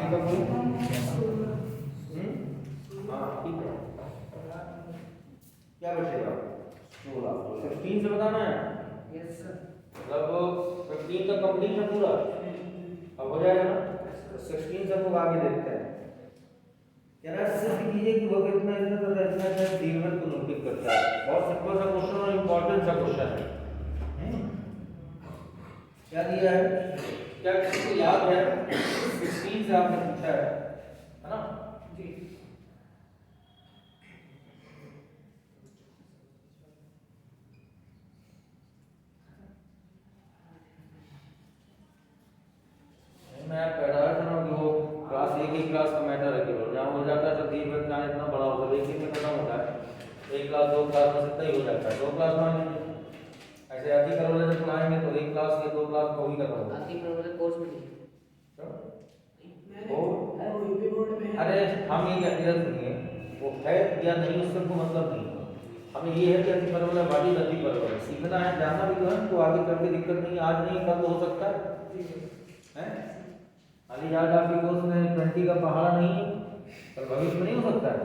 आगे का बोलो। हाँ ठीक है, क्या बचेगा 16, तो 16 से बताना है। Yes sir. मतलब 15 तक कंप्लीट है पूरा, अब हो जाएगा ना। तो 16 से हम लोग आगे देखते हैं। कह रहा है सिर्फ कीजिए कि वो इतना इतना तो इतना दीर्घवृत्त को नोटिस करता है। बहुत सिंपल सा क्वेश्चन और इम्पोर्टेंट सा क्वेश्चन है। क्या दिया है, क्या किसी को याद है 16 से आपने पूछा है ना? जी। मैं पढ़ा रहा हूँ कि वो क्लास एक ही क्लास का मैटर है केवल, जहाँ हो जाता है तो दीर्घवृत्त का इतना बड़ा होता है, एक ही में खत्म होता है। एक क्लास दो क्लास में इतना ही हो जाता है, दो क्लास में ऐसे आधी करोड़ जब पढ़ाएंगे तो एक क्लास या दो क्लास को ही करना होगा। आधी करोड़ कोर्स में नहीं अरे हम ये कहते सुनिए, वो है या नहीं उससे कोई मतलब नहीं, हमें ये है कि अति परवल है वादी अति परवल है, सीखना है जानना भी तो है, तो आगे चल के दिक्कत नहीं, आज नहीं कल तो हो सकता है। खाली याद आपके कोर्स में 20 का पहाड़ा नहीं है, पर भविष्य में नहीं हो सकता है,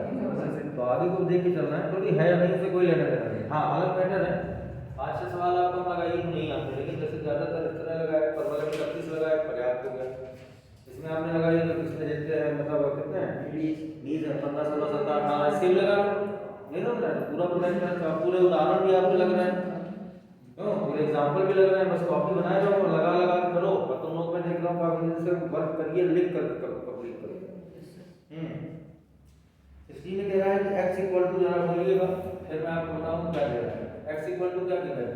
तो आगे को देख के चलना है, थोड़ी है नहीं से कोई लेना देना नहीं। हाँ अलग मैटर है, आज से सवाल आपको लगाइए नहीं आते, लेकिन जैसे ज़्यादातर इस तरह लगाए परवल में 36 लगाए पर्याप्त हो गया, इसमें आपने लगाई तो किसमें जितने हैं मतलब कितने हैं 20 है, 15 16 17 18 सेम लगा लो, नहीं लग रहा है पूरा पूरा पूरे उदाहरण भी आपको लग रहा है, क्यों पूरे एग्जाम्पल भी लग रहे हैं, बस कॉपी बनाए रहो और लगा लगा के करो। और तुम लोग मैं देख रहा हूँ काफी दिन से वर्क करिए, लिख कर करो, कंप्लीट करो। इसी में कह रहा है कि x इक्वल टू जरा बोलिएगा, फिर मैं आपको बताऊँ क्या दे रहा है। x इक्वल टू क्या दे रहा है,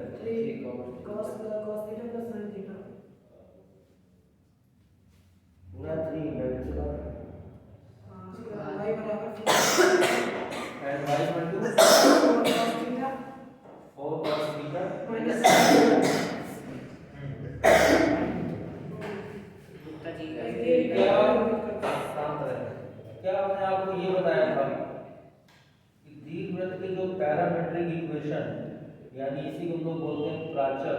cos theta plus sin theta पूरा 3 ब्रैकेट से बाहर y बराबर and y equal to 4 cos theta 4 cos theta minus क्या आपने आपको ये बताया था कि दीर्घवृत्त के जो पैरामेट्रिक इक्वेशन, यानी इसी को हम लोग बोलते हैं प्राचल,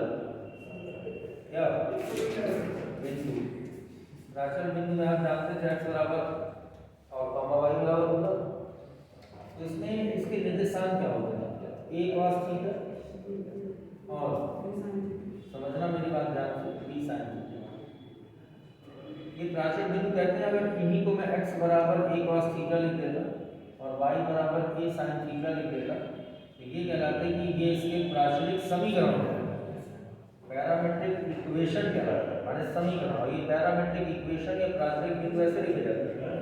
क्या बिंदु, प्राचल बिंदु में आप जानते थे x बराबर और कॉमा y बराबर होता, तो इसमें इसके निर्देशांक क्या होते हैं, a cos थीटा और समझना मेरी बात ध्यान से b sin थीटा। ये प्राचल बिंदु कहते हैं, अगर इन्हीं को मैं x बराबर a cos थीटा लिख देता और y बराबर a sin थीटा लिख देता, तो ये कहलाता है कि ये इसके प्राचलिक समीकरण होते हैं, पैरामेट्रिक इक्वेशन कहलाता है, माने समीकरण। और ये पैरामेट्रिक इक्वेशन या प्राचलिक बिंदु ऐसे लिखे जाते हैं,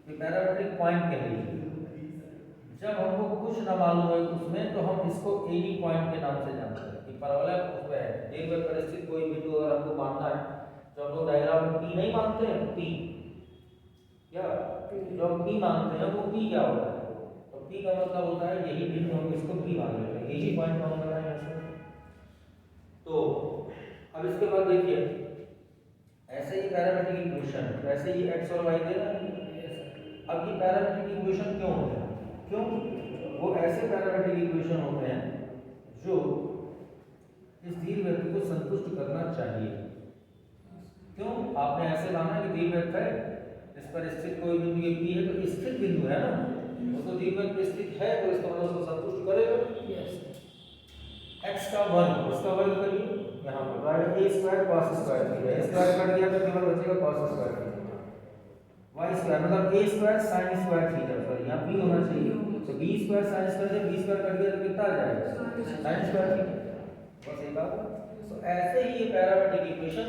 ये पैरामेट्रिक पॉइंट कह लीजिए। जब हमको कुछ ना मालूम है उसमें, तो हम इसको एनी पॉइंट के नाम से जानते हैं कि परवलय उसमें है, दीर्घवृत्त पर स्थित कोई बिंदु अगर हमको मानना है, तो हम लोग डायग्राम में P नहीं मानते हैं, P क्या जो हम P मानते हैं वो P क्या होता है, तो P का मतलब होता है यही बिंदु, हम इसको P मान लेते हैं, यही पॉइंट मालूम करना है ऐसे। तो अब इसके बाद देखिए, ऐसे ही पैरामेट्रिक इक्वेशन, वैसे ही x और y दे रहा है। अब ये पैरामेट्रिक इक्वेशन क्यों होते हैं, क्यों वो ऐसे पैरामेट्रिक इक्वेशन होते हैं जो इस दीर्घवृत्त को संतुष्ट करना चाहिए। क्यों आपने ऐसे माना कि दीर्घवृत्त है, इस पर स्थित कोई बिंदु ये P है, तो स्थित बिंदु है ना, वो तो दीर्घवृत्त पे स्थित है, तो इसका मतलब उसको संतुष्ट करेगा। x का वर्ग, उसका वर्ग करिए यहाँ पर a square cos square theta, square cut गया तो केवल बचेगा cos square theta, y square मतलब a square sin square theta, sorry यहाँ b होना चाहिए, तो b स्क्वायर sin स्क्वायर, जब b स्क्वायर कट गया तो कितना आ जाएगा sin स्क्वायर थीटा, बस एक बात। तो ऐसे ही ये पैरामेट्रिक इक्वेशन,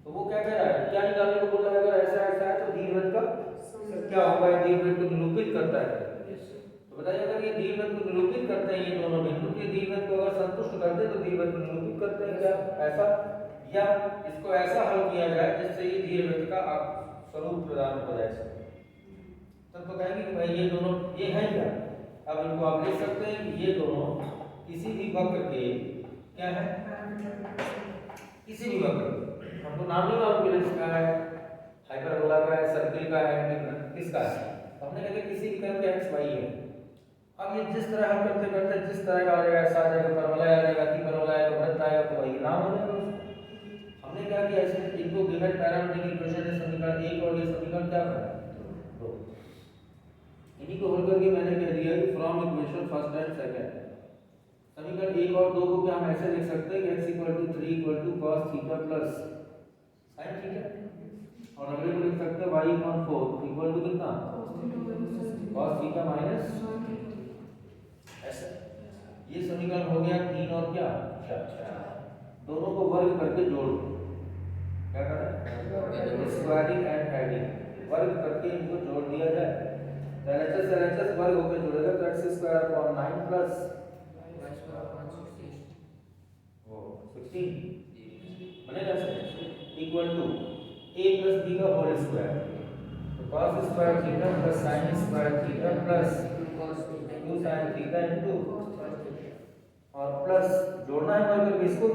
तो वो क्या कह रहा है, क्या निकालने को बोल रहा है, अगर ऐसा ऐसा है तो दीर्घवृत्त का क्या होगा, दीर्घवृत्त को निरूपित करता है। तो बताइए अगर ये दीर्घवृत्त को निरूपित करते हैं, ये दोनों बिंदु के दीर्घवृत्त को अगर संतुष्ट कर दे तो दीर्घवृत्त को निरूपित करते हैं क्या ऐसा, या इसको ऐसा हल किया जाए जिससे ये दीर्घवृत्त का स्वरूप प्रदान हो जाए, तब तो कहेंगे कि भाई ये दोनों ये है क्या। अब इनको आप देख सकते हैं कि ये दोनों किसी भी वक्र के क्या है, किसी भी वक्र, हमको नाम नहीं मालूम कि इसका है हाइपरबोला का है, सर्किल का है, किसका है, तो हमने कहते किसी भी कर्व के x y है। अब ये जिस तरह हम करते करते जिस तरह का आ जाएगा, ऐसा आ जाएगा, परवलय आ जाएगा, अति परवलय आएगा, वृत्त आएगा, तो वही नाम हो जाएगा। हमने क्या किया, इसमें इनको गिवन पैरामीट्रिक इक्वेशन से समीकरण 1 इन्हीं को हल करके मैंने कह दिया कि from equation first and second समीकरण 1 और 2 को क्या हम ऐसे लिख सकते हैं कि x = 3 = cos theta plus sin theta और अगले को लिख सकते हैं y = 4 इक्वल टू कितना cos थीटा माइनस ऐसा। ये समीकरण हो गया 3 और क्या 4 दोनों को वर्ग करके जोड़ दो। क्या करें स्क्वायरिंग एंड एडिंग वर्ग करके इनको जोड़ दिया जाए तो LHS वर्ग होकर जुड़ेगा तो x² 9 प्लस वो 16 बनेगा equal to a plus b का होल स्क्वायर तो cos square theta plus sin square theta plus 2 sin थीटा इनटू और प्लस जोड़ना है वर्ग इसको a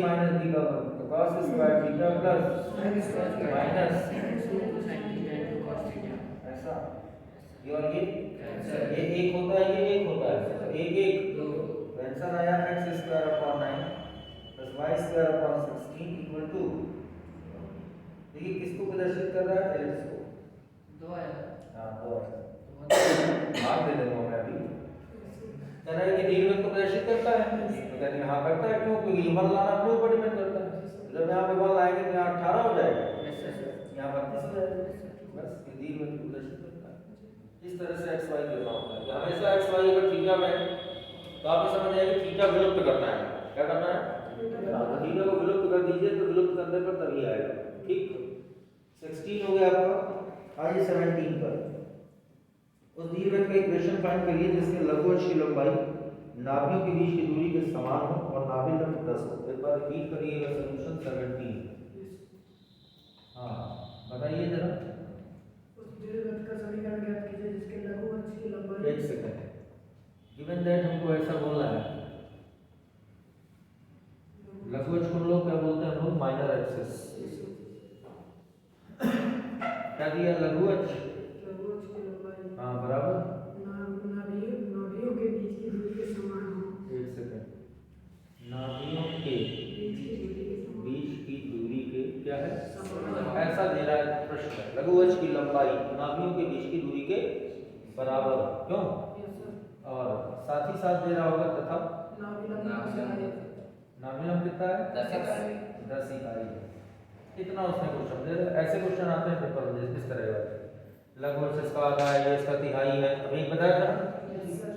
माइनस b का वर्ग तो cos square theta plus minus ऐसा ये और ये एक होता है ये एक होता है तो एक एक तो आंसर आया x² 9 plus y² 16 equal to देखिए किसको प्रदर्शित कर रहा है एल्स को 2 आया हां 2 भाग दे दूंगा मैं अभी कह रहा है कि दीर्घवृत्त को प्रदर्शित करता है तो कहते हैं हां करता है क्यों क्योंकि ये बल लाना अपने ऊपर डिपेंड करता है जब यहां पे बल लाएंगे तो यहां 18 हो जाएगा यहां 32 हो जाएगा बस ये दीर्घवृत्त को प्रदर्शित करता है इस तरह से xy करना होता है हमेशा xy अगर थीटा में तो आप ये समझ जाइए थीटा विलुप्त करना है क्या करना है तो थीटा को विलुप्त कर दीजिए तो विलुप्त करने पर तभी आएगा ठीक 16 हो गया आपका आइए 17 पर उस दीर्घवृत्त का इक्वेशन फाइंड करिए जिसके लघु अक्ष की लंबाई नाभियों के बीच की दूरी के समान हो और नाभि लंब 10 हो एक बार रिपीट करिएगा सॉल्यूशन 17 हां बताइए जरा उस दीर्घवृत्त का समीकरण ज्ञात कीजिए जिसके लघु अक्ष की लंबाई एक सेकंड गिवन दैट हमको ऐसा बोलना है लघु अक्ष को हम लोग क्या बोलते हैं हम लोग माइनर एक्सिस क्या दिया लघु अक्ष की लंबाई हाँ बराबर नाभियों के बीच की दूरी के समान हो एक सेकंड नाभियों के बीच की दूरी के क्या है ऐसा दे रहा है प्रश्न लघु अक्ष की लंबाई नाभियों के बीच की दूरी के बराबर क्यों और साथ ही साथ दे रहा होगा तथा नाभिलंब कितना है 10 इकाई इतना उसने क्वेश्चन दे रहा ऐसे क्वेश्चन आते हैं पेपर में इस तरह का लघु अक्ष इसका आधा है ये इसका तिहाई है अभी बताया था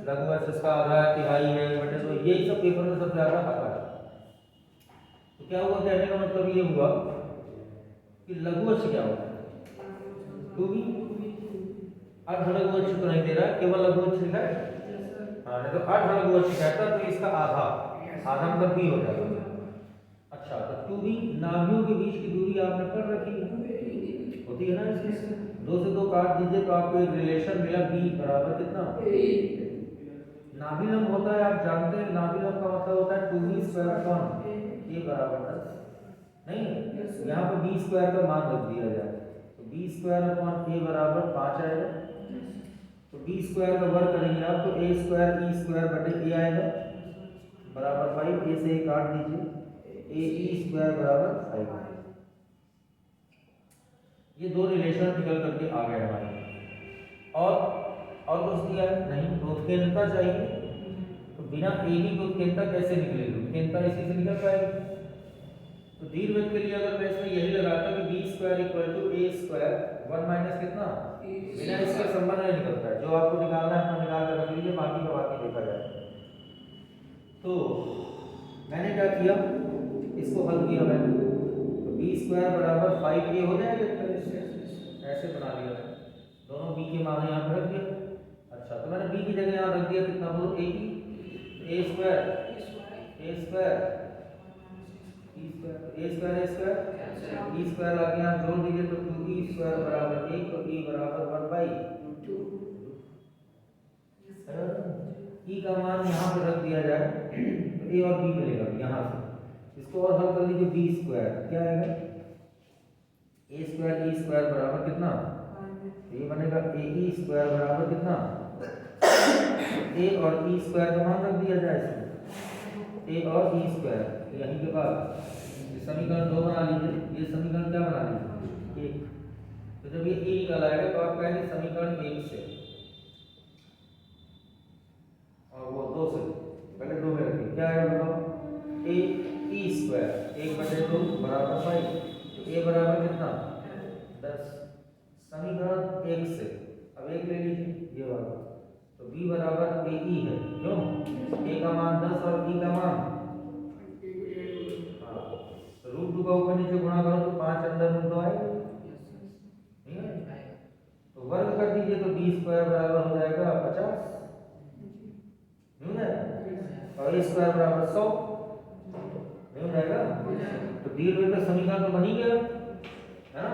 लघु अक्ष इसका आधा है तिहाई है बटे तो यही सब पेपर में सबसे ज्यादा आता है तो क्या हुआ कहने का मतलब ये हुआ कि लघु अक्ष क्या होता है 2b अर्ध लघु अक्ष तो नहीं दे रहा केवल लघु अक्ष लिखा है हाँ नहीं तो अर्ध लघु अक्ष कहता तो इसका आधा आधा मतलब b हो जाएगा अच्छा तो 2b नाभियों के बीच की दूरी आपने पढ़ रखी है होती है ना इसमें 2 से 2 काट दीजिए तो आपको एक रिलेशन मिला b बराबर कितना नाभिलंब होता है आप जानते हैं नाभिलंब का मतलब होता है 2b² अपॉन a बराबर 10 नहीं यहाँ पे b² का मान रख दिया जाए तो b² अपॉन a बराबर 5 आएगा तो b² का वर्ग करेंगे आप तो a² बटे a आएगा बराबर 5 a से a काट दीजिए ae² बराबर 5 ये दो रिलेशन निकल करके आ गए हमारे और कुछ दिया है नहीं उत्केंद्रता चाहिए तो बिना ए की उत्केंद्रता कैसे निकलेगी उत्केंद्रता इसी से निकल पाएगी तो दीर्घवृत्त के लिए अगर मैं इसमें यही लगाता कि b² = a² 1 माइनस कितना बिना इसके संबंध नहीं निकलता है जो आपको निकालना है अपना निकाल कर रख लीजिए बाकी का बाकी देखा जाए तो मैंने क्या किया इसको हल किया मैंने तो b² बराबर 5a हो जाएगा ऐसे बना लिया मैंने दोनों b के मान यहाँ पर रख दिया अच्छा तो मैंने b की जगह यहाँ रख दिया कितना बोलो a की a² लाके यहाँ जोड़ दीजिए तो 2e² बराबर 1 तो e बराबर 1/2 e का मान यहाँ पे रख दिया जाए तो a और b मिलेगा यहाँ से इसको और हल कर लीजिए b² क्या आएगा a² बराबर कितना ये बनेगा ae² बराबर कितना a और e² का मान रख दिया जाए इसमें a और e² यहीं के बाद समीकरण 2 बना लीजिए ये समीकरण क्या बना लीजिए 1 तो जब ये a निकल आएगा तो आप कहेंगे समीकरण 1 से क्या है बताओ, ए ई स्क्वायर 1/2 बराबर पाई, तो ए बराबर कितना 10। समीकरण 1 से अब एक ले लीजिए ये वाला, तो b बराबर ए ई है, क्यों a का मान 10 और b का मान √2 का ऊपर नीचे गुणा करो तो 5 अंदर रूट 2 आएगा, ठीक है। तो वर्ग कर दीजिए तो b स्क्वायर बराबर हो जाएगा 50, नहीं हो जाएगा, और a स्क्वायर बराबर 100, नहीं हो जाएगा। तो दीर्घवृत्त का समीकरण तो बन ही गया, है ना।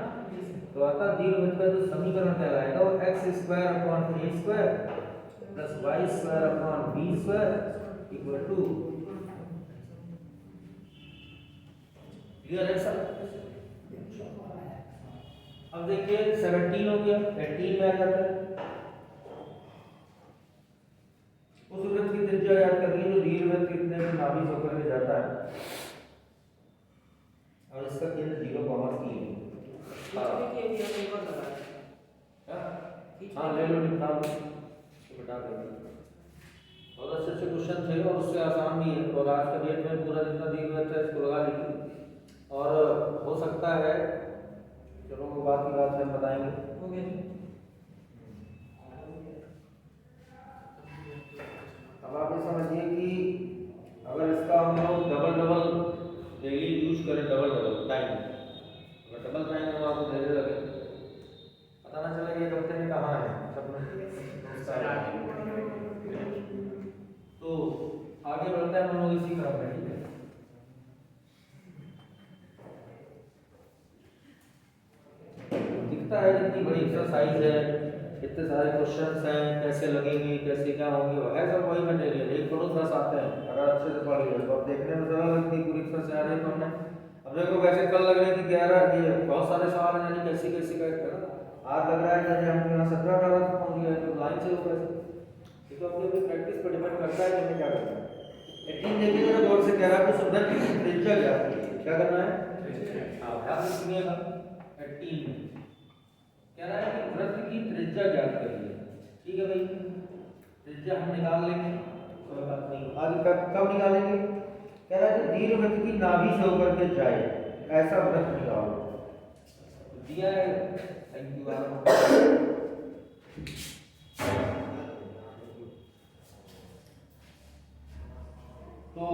तो अतः दीर्घवृत्त का जो समीकरण कहलाएगा वो x square upon a square plus y square upon b square equal to, clear है सर। अब देखिए 17 हो गया, 18 में आ जाता है। उस वृत्त की त्रिज्या याद करनी जो दीर्घवृत्त कितने में नाभिक होकर के जाता है, और इसका केंद्र 0,3 हाँ ले लो निकाल लो, बता देंगे। बहुत अच्छे अच्छे क्वेश्चन थे और उससे आसान भी है, और आज का डेट में पूरा जितना दीर्घवृत्त है इसको लगा लीजिए, और हो सकता है चलो वो बात की बात हम बताएंगे। अब आप ये समझिए कि अगर इसका हम लोग डबल डेली यूज करें, डबल टाइम, अगर डबल टाइम हम आपको देने लगे पता ना चले कि हफ्ते में कहाँ है सब तो आगे बढ़ते हैं हम लोग इसी क्रम में, ठीक है। दिखता है कितनी बड़ी एक्सरसाइज है, इतने सारे क्वेश्चंस हैं, कैसे लगेंगे कैसे क्या होंगे, है सब वही मटेरियल, 1 करोड़ 10 आते हैं अगर अच्छे से पढ़ लिए तो। अब देखने में सरल लगती है पूरी एक्सरसाइज आ रही है तो हमने, अब देखो वैसे कल लग रही थी 11 ये बहुत सारे सवाल हैं, यानी कैसे कैसे का आज लग रहा है जैसे हम यहाँ 17-18 तक पहुँच गए तो लाइन से होगा, ये तो अपनी अपनी प्रैक्टिस पर डिपेंड करता है कि हमें क्या करना है। 18 देखिए जरा गौर से, कह रहा है कि वृत्त की त्रिज्या क्या करना है, हाँ ध्यान से सुनिएगा। 18 में कह रहा है कि वृत्त की त्रिज्या ज्ञात करिए, ठीक है भाई, त्रिज्या हम निकाल लेंगे, कोई बात नहीं। आगे कब निकालेंगे, कह रहा है दीर्घवृत्त की नाभि से होकर के जाए ऐसा वृत्त निकालो, दिया है। Thank you. तो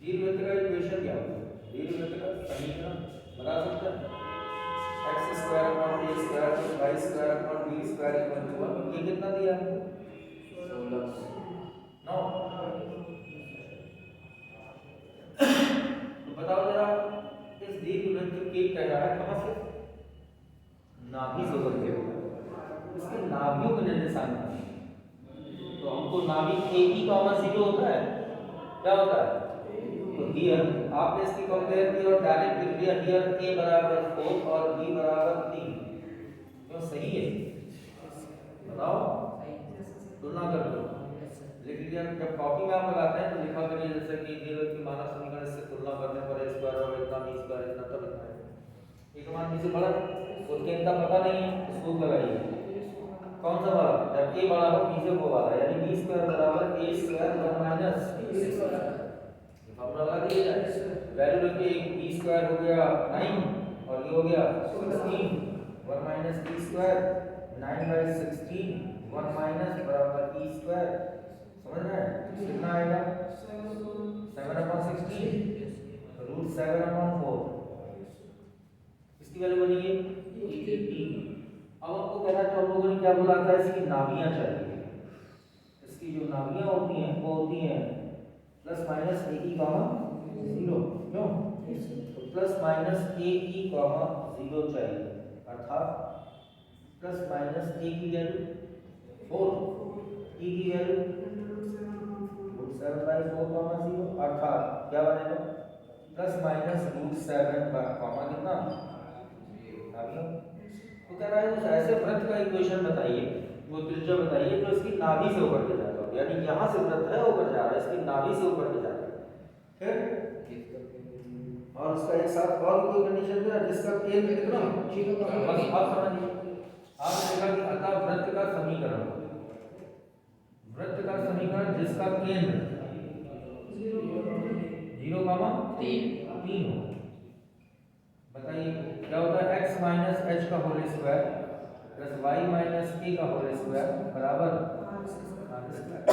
दीर्घवृत्त का इक्वेशन क्या होगा, दीर्घवृत्त का समीकरण बता सकते हैं, x square upon a square plus y square upon b square equal to 1। ये कितना दिया है, 9। तो बताओ जरा इस दीर्घवृत्त के कह रहा है कहां से, नाभि से होकर के, इसके नाभियों के निर्देशांक, तो हमको नाभि a की कॉमा 0 होता है, क्या होता है, तो हियर आपने इसकी कंपेयर की और डायरेक्ट लिख दिया हियर a बराबर 4 और b बराबर 3, क्यों सही है बताओ, तुलना कर लो, लिख लिया। जब कॉपी में आप लगाते हैं तो लिखा करिए जैसे कि दीर्घवृत्त की मानक समीकरण से तुलना करने पर a स्क्वायर और इतना b स्क्वायर इतना तब इतना है, एक मान b से बड़ा उसके इतना पता नहीं है उसको लगाइए, कौन सा वाला, जब a बड़ा हो b से वो वाला, यानी b स्क्वायर बराबर a square 1 minus b square, formula लगा दिया जाए, वैल्यू रखिए b स्क्वायर हो गया 9 और ये हो गया 16, 1 माइनस b स्क्वायर 9/16, 1 माइनस बराबर e स्क्वायर, समझ रहे हैं कितना आएगा 7/16 √7/4, इसकी वैल्यू बनी है 18। अब आपको कह रहा है तो हम लोगों ने क्या बोला था, इसकी नाभियां चाहिए, इसकी जो नाभियां होती हैं वो होती हैं प्लस माइनस a की कॉमा 0, क्यों तो प्लस माइनस a की कॉमा 0 चाहिए, अर्थात प्लस माइनस a की वैल्यू 4, e की वैल्यू √7/4, अर्थात क्या बनेगा प्लस माइनस √7 कितना, तो कह रहा है उस ऐसे वृत्त का इक्वेशन बताइए, वो त्रिज्या बताइए जो इसकी नाभि से होकर के जाता है, यानी यहाँ से वृत्त है होकर जा रहा है, इसकी नाभि से होकर के जाता है, फिर और उसका एक साथ और कोई कंडीशन दिया जिसका केंद्र कितना, आप समझिए, आपने देखा कि अतः वृत्त का समीकरण वृत्त का समीकरण जिसका केंद्र 0,3 हो। बताइए क्या होता है, x माइनस एच का whole square plus Y minus A का होल स्क्वायर बराबर r स्क्वायर।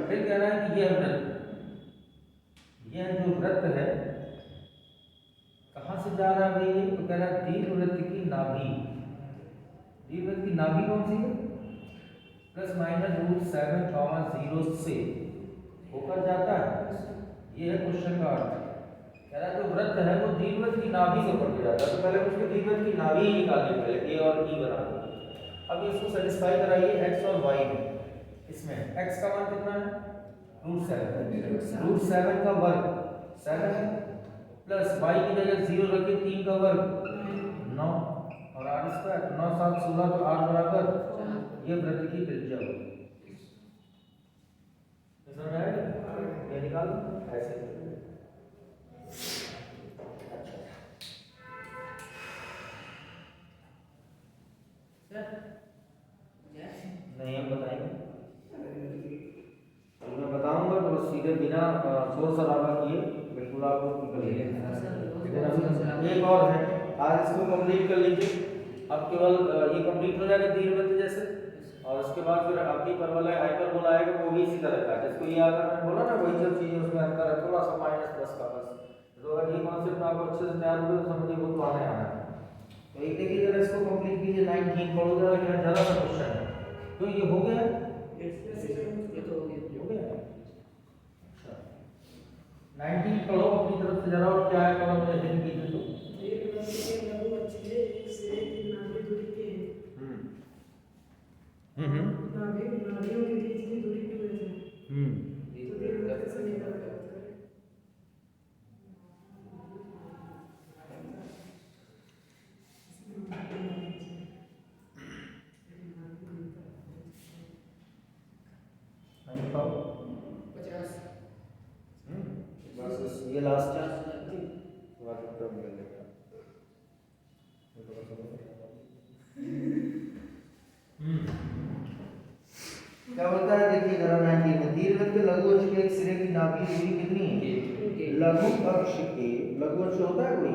फिर कह रहा है कि यह वृत्त, यह जो वृत्त है कहाँ से जा रहा है भाई, ये तो कह रहा है दीर्घवृत्त की नाभि। दीर्घवृत्त की नाभि कौन सी है, प्लस माइनस √7,0 से होकर जाता है। ये है क्वेश्चन का अर्थ। कह रहा है जो वृत्त है वो दीर्घवृत्त की नाभि से होकर जाता है, तो पहले उसके दीर्घवृत्त की नाभि ही निकालिए, पहले ए और ई बना दो। अब इसको सेटिस्फाई कराइए x और y में। इसमें x का मान कितना है, √7 का वर्ग 7 प्लस y की जगह 0 रखिए 3 का वर्ग 9 और r स्क्वायर 9 7 16 तो r बराबर, ये वृत्त की त्रिज्या होगी। समझ आया, ये निकाल ऐसे। नहीं हम बताएंगे, मैं बताऊंगा तो सीधे बिना शोर शराबा किए बिल्कुल आप करिए। एक और है, आज इसको कंप्लीट कर लीजिए। अब केवल ये कंप्लीट हो जाएगा दीर्घवृत्त जैसे, और उसके बाद फिर आपकी परवलय हाइपरबोला आएगा, वो भी इसी तरह का है। जिसको ये आता मैंने बोला ना, वही सब चीजें उसमें अंतर है, थोड़ा सा -10 का बस। तो अगर ये कॉन्सेप्ट आपको अच्छे से तैयार हो तो समझिए वो तो आने आना है। तो एक देखिए जरा इसको कंप्लीट कीजिए, 19 पढ़ो जरा, क्या ज़्यादा सा क्वेश्चन है। तो ये हो गया, ये तो हो गया। अच्छा 19 पढ़ो अपनी तरफ से जरा, और क्या है कॉलम में हेडिंग कीजिए तो। नाभियों के बीच की दूरी 2h है। तो दीर्घवृत्त का समीकरण क्या होता है? बस ये लास्ट है, क्या होता है देखिए जरा 19 में, दीर्घवृत्त लघु अक्ष के एक सिरे की नाभि दूरी कितनी है, लघु अक्ष के, लघु अक्ष होता है कोई,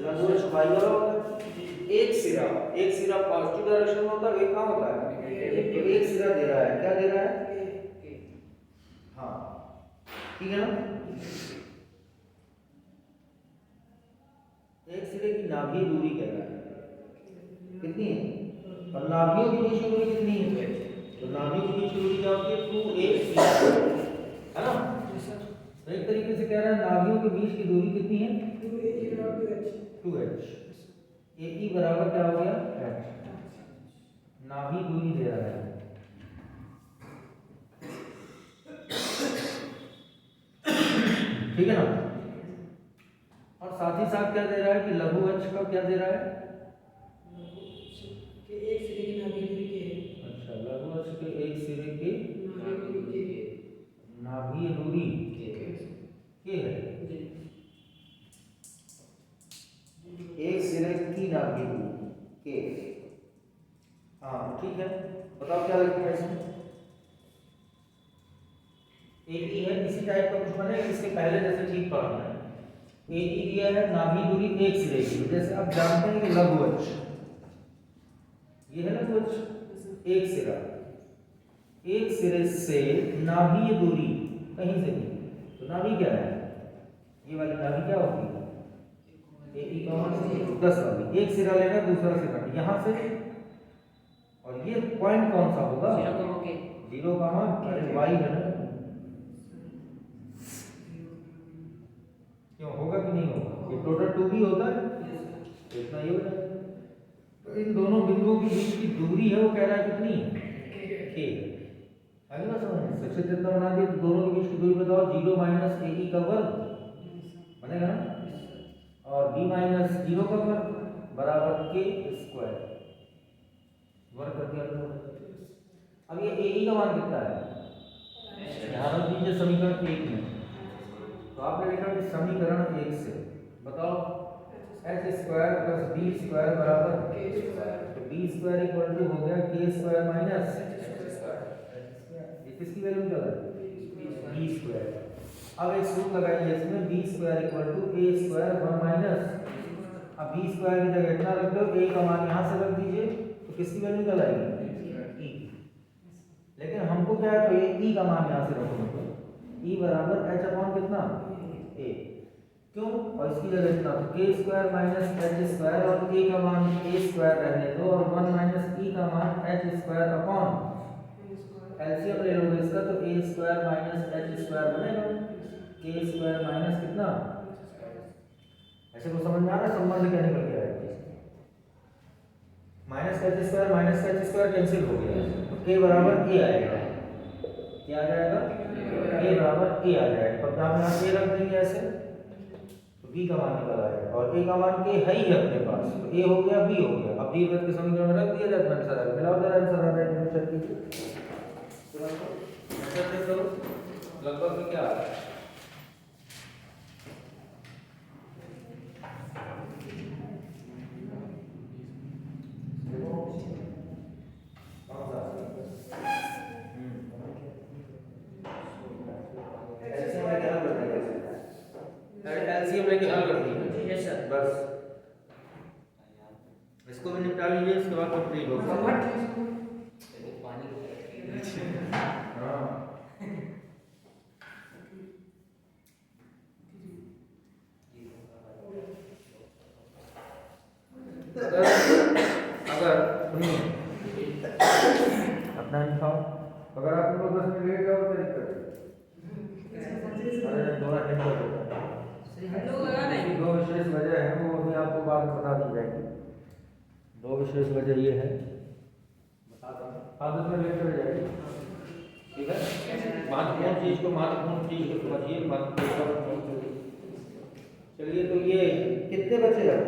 लघु अक्ष y वाला होता है, एक सिरा पॉजिटिव डायरेक्शन में होता है, एक कहाँ होता है, तो एक सिरा दे रहा है, क्या दे रहा है, हाँ ठीक है ना। एक सिरे की नाभि दूरी कह रहा है कितनी है, और नाभियों के बीच की दूरी कितनी है, तो नाभियों के बीच की दूरी क्या होती है, 2a है ना। तो एक तरीके से कह रहा है नाभियों के बीच की दूरी कितनी है, 2h। ए बराबर क्या हो गया, h। नाभि दूरी दे रहा है, ठीक है ना। और साथ ही साथ क्या दे रहा है कि लघु अक्ष का क्या दे रहा है, एक सिरे की नाभि दूरी के, अच्छा लघु अक्ष के एक सिरे की नाभि दूरी के है, एक सिरे की नाभि दूरी के, हाँ ठीक है। बताओ क्या लिखना है इसमें, ए है, इसी टाइप का कुछ बनेगा, इसके पहले जैसे ठीक पढ़ना है। ए दिया है नाभि दूरी एक सिरे की, जैसे आप जानते हैं कि लघु अक्ष ये है ना, कुछ एक सिरा, एक सिरे से नाभि दूरी कहीं से भी, तो नाभि क्या है, ये वाली नाभि क्या होगी, ए कॉमन 10 वाली, एक सिरा लेना दूसरा सिरा यहाँ से, और ये पॉइंट कौन सा होगा, 0, अरे वाई है ना, क्यों होगा कि नहीं होगा, ये टोटल 2 भी होता है, तो इतना ये हो जाएगा। तो इन दोनों बिंदुओं के बीच की दूरी है वो कह रहा है कितनी, k। आगे ना समझ, सबसे जितना बना दिया, तो दोनों के बीच की दूरी बताओ, 0 माइनस ए का वर्ग बनेगा ना, और b माइनस 0 का वर्ग बराबर k स्क्वायर, वर्ग कर दिया। अब ये ए का मान कितना है, ध्यान रख दीजिए समीकरण 1 में, तो आपने लिखा कि समीकरण 1 से बताओ h square plus b square बराबर k स्क्वायर, तो b स्क्वायर इक्वल टू हो गया k square minus h square, किसकी वैल्यू क्या है? B square. अब एक सूत्र लगाइए इसमें, B square equal to A square 1 minus, अब बी स्क्वायर की जगह इतना रख दो, ए का मान यहाँ से रख दीजिए, तो किसकी वैल्यू क्या आएगी? ई। लेकिन हमको क्या है, तो ये ई का मान यहाँ से रखो, मतलब ई बराबर एच अपॉन कितना? ए। क्यों? और इसकी जगह इतना, तो के स्क्वायर माइनस एच स्क्वायर, और ए का मान ए स्क्वायर रहने दो, और 1 माइनस ई का मान एच स्क्वायर अपॉन एलसीएम ले लोगे इसका, तो ए स्क्वायर माइनस एच स्क्वायर बनेगा, के स्क्वायर माइनस कितना? ऐसे को समझ में आ रहा है संबंध क्या निकल के आएगा? माइनस एच स्क्वायर कैंसिल हो गया, तो के बराबर ए आएगा। क्या आ जाएगा? ए बराबर ए आ जाएगा। तो आप यहाँ ए रख देंगे ऐसे, तो बी का मान निकल आएगा, और ए का मान के है ही अपने पास, तो ए हो गया बी हो गया। अब दीर्घवृत्त के समीकरण में रख दिया जाए तो आंसर आ गया। मिलाओ जरा आंसर आ जाएगा, चेक कीजिए लगभग में क्या आ रहा है। एलसीएम लेके हल कर दीजिए। Yes sir. बस इसको भी निपटा लीजिए, इसके बाद फिर फ्री हो अगर सुनिए अपना लिखाओ, अगर आप लोग 10 मिनट लेट जाओ तो दिक्कत है। अरे थोड़ा टेंशन होता है। दो विशेष वजह है, वो अभी आपको बाद में बता दी जाएगी। दो विशेष वजह ये है, बताता हूँ, आदत में लेट कर जाएगी, ठीक है। महत्वपूर्ण चीज को समझिए, महत्वपूर्ण। चलिए, तो ये कितने बच्चे हैं?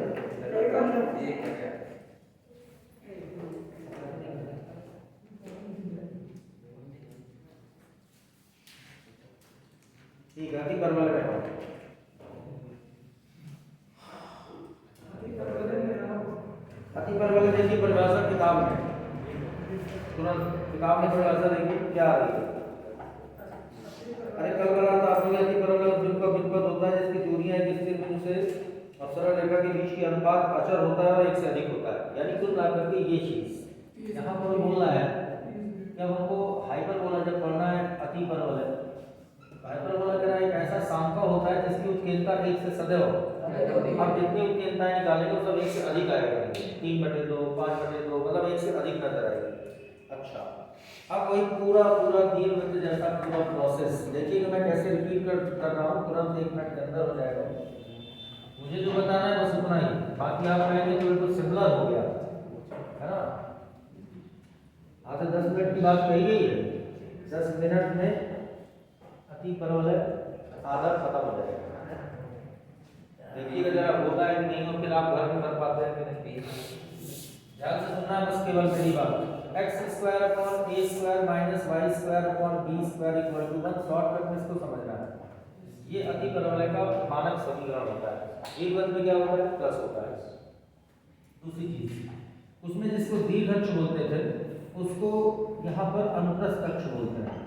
ठीक है, अति परवल बैठो। अति परवल देखिए परिभाषा किताब में, तुरंत किताब में परिभाषा देखिए क्या आ रही है। अरे कल वाला तो आप लोग अति परवल जिनका विपद होता है, जिसकी दूरियां एक स्थिर बिंदु से और सरल रेखा के बीच की अनुपात अचर होता है और एक से अधिक होता है, यानी कुल मिलाकर के ये चीज यहाँ पर बोलना है। जब हमको हाइपरबोला जब पढ़ना है, अति परवल है, हाइपरबोला कह रहा है एक ऐसा सांख्य होता है जिसकी उत्कीर्णता 1 से सदैव, अब जितनी उत्कीर्णताएं निकालेंगे सब 1 से अधिक आएगा, 3/2, 5/2, मतलब 1 से अधिक नजर आएगी। अच्छा, अब वही पूरा दीर्घवृत्त जैसा पूरा प्रोसेस देखिएगा, मैं कैसे रिपीट कर रहा हूँ, तुरंत 1 मिनट के अंदर हो जाएगा। मुझे जो बताना है बस उतना ही, बाकी आप कहेंगे तो बिल्कुल सिमिलर हो गया है ना। आधे 10 मिनट की बात कही गई है, 10 मिनट में अति परवल आधा खत्म हो जाएगा। देखिएगा जरा होता है कि नहीं, और फिर आप घर में कर पाते हैं कि नहीं, ध्यान से सुनना है बस केवल मेरी बात। X square upon A square minus Y square upon B square equal to 1, shortcut में इसको समझना है। ये अति परवलय का मानक समीकरण होता है। एक वर्ग में क्या होता है? प्लस होता है। दूसरी चीज उसमें जिसको दीर्घ अक्ष बोलते थे उसको यहाँ पर अनुप्रस्थ अक्ष बोलते हैं।